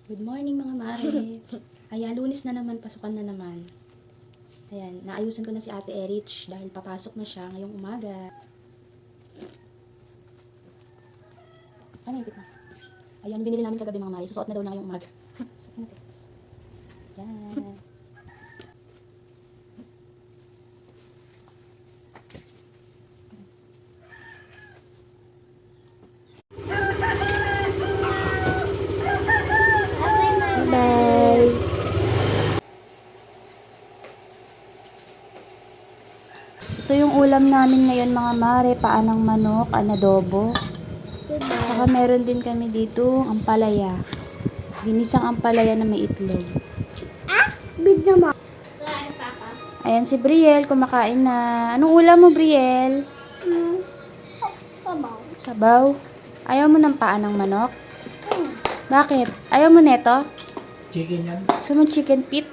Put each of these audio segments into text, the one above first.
Good morning mga mare. Ayan, Lunes na naman, pasukan na naman. Ayan, naayusan ko na si Ate Erich dahil papasok na siya ngayong umaga. Ano yung na? Ayan, binili namin kagabi mga mare. Susuot na daw na ngayong umaga. Ayan. Bye! Ito yung ulam namin ngayon mga mare, paanang manok, anadobo. Saka meron din kami dito ampalaya. Ginisang ampalaya na may itlog. Video mo. Ayan si Brielle, kumakain na. Anong ulam mo, Brielle? Sabaw. Sabaw. Ayaw mo ng paanang manok? Bakit? Ayaw mo neto? Chicken yan. Gusto mo chicken feet?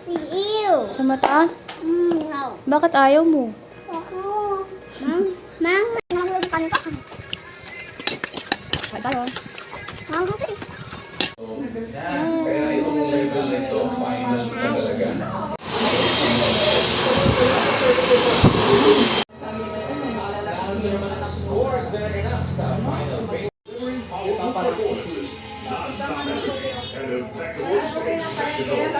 Siiw. Sa mataas? No. Bakit ayaw mo? Ako. Mang. Nahulog ka nito. Kain tayo. Mang. Kaya itong level na ito, finals na talaga. Dahil naman ang scores na naganap sa final phase. And impeccable stage set to those.